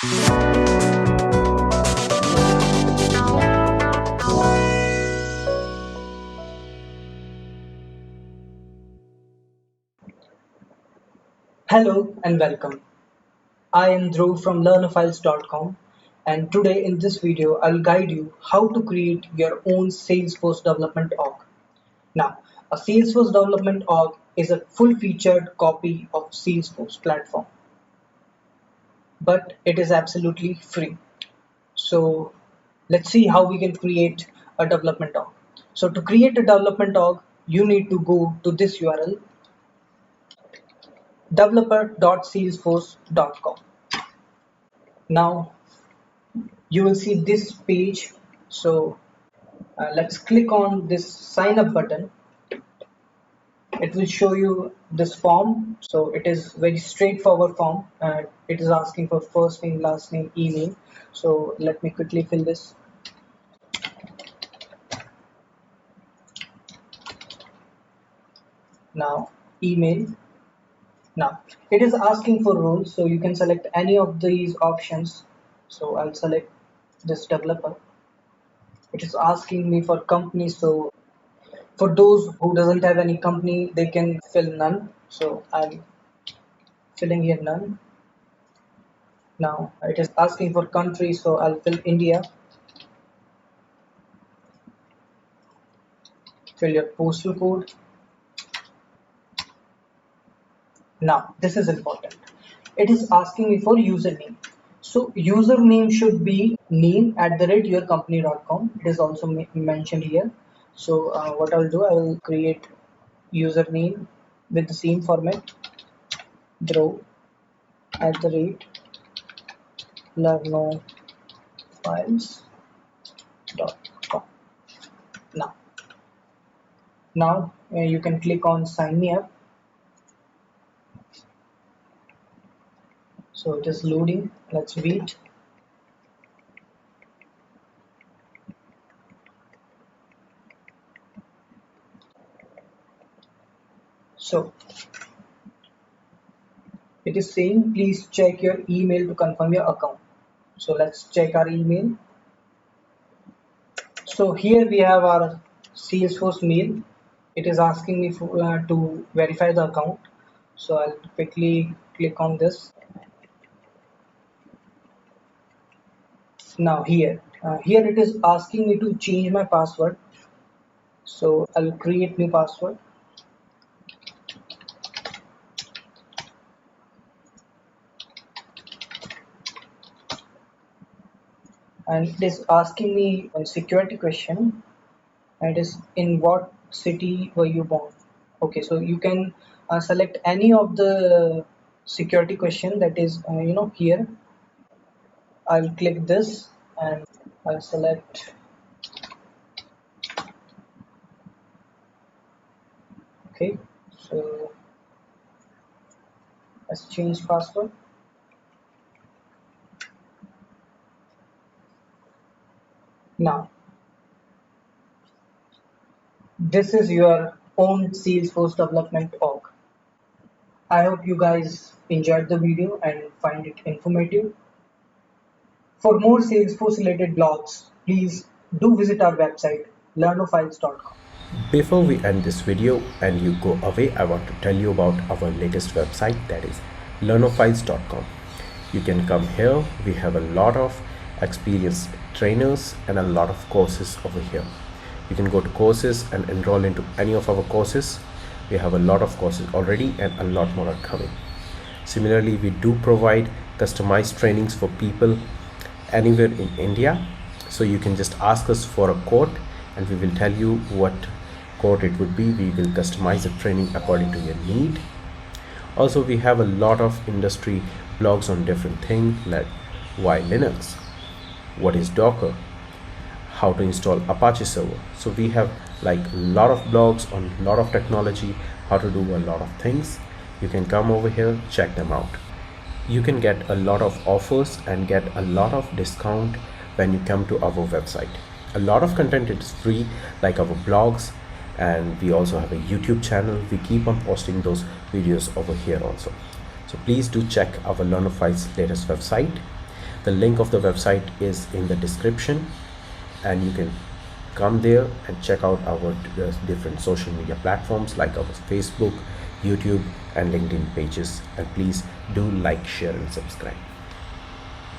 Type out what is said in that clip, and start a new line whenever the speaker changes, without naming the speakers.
Hello and welcome. I am Dhruv from learnerfiles.com, and today in this video I'll guide you how to create your own Salesforce development org. Now, a Salesforce development org is a full-featured copy of Salesforce platform, but it is absolutely free. So let's see how we can create a development org. So to create a development org, you need to go to this URL developer.salesforce.com. Now you will see this page. So let's click on this sign up button. It will show you this form. So it is very straightforward form. It is asking for first name, last name, email. So let me quickly fill this. Now email. Now it is asking for roles, so you can select any of these options. So I'll select this developer. It is asking me for company, so for those who doesn't have any company, they can fill none. So I'm filling here none. Now it is asking for country, so I'll fill India. Fill your postal code. Now this is important. It is asking me for username. So username should be name@yourcompany.com. It is also mentioned here. So what I'll do, I will create username with the same format, Dhruv@learnerfiles.com. Now you can click on sign me up. So it is loading. Let's wait. So it is saying please check your email to confirm your account. So let's check our email. So here we have our Salesforce mail. It is asking me to verify the account. So I'll quickly click on this. Now here it is asking me to change my password. So I'll create new password. And it is asking me a security question. And it is, in what city were you born? Okay, so you can select any of the security question that is here. I'll click this and I'll select okay. So let's change password. Now this is your own Salesforce development org. I hope you guys enjoyed the video and find it informative. For more Salesforce related blogs, please do visit our website learnerfiles.com.
Before we end this video and you go away, I want to tell you about our latest website, that is learnerfiles.com. You can come here. We have a lot of experienced trainers and a lot of courses over here. You can go to courses and enroll into any of our courses. We have a lot of courses already and a lot more are coming. Similarly, we do provide customized trainings for people anywhere in India. So you can just ask us for a code and we will tell you what code it would be. We will customize the training according to your need. Also, we have a lot of industry blogs on different things like why Linux, what is Docker, how to install Apache server. So we have like a lot of blogs on a lot of technology, how to do a lot of things. You can come over here, check them out. You can get a lot of offers and get a lot of discount when you come to our website. A lot of content is free, like our blogs, and we also have a YouTube channel. We keep on posting those videos over here also. So please do check our Learner Files latest website. The link of the website is in the description, and you can come there and check out our different social media platforms like our Facebook, YouTube, and LinkedIn pages. And please do like, share, and subscribe.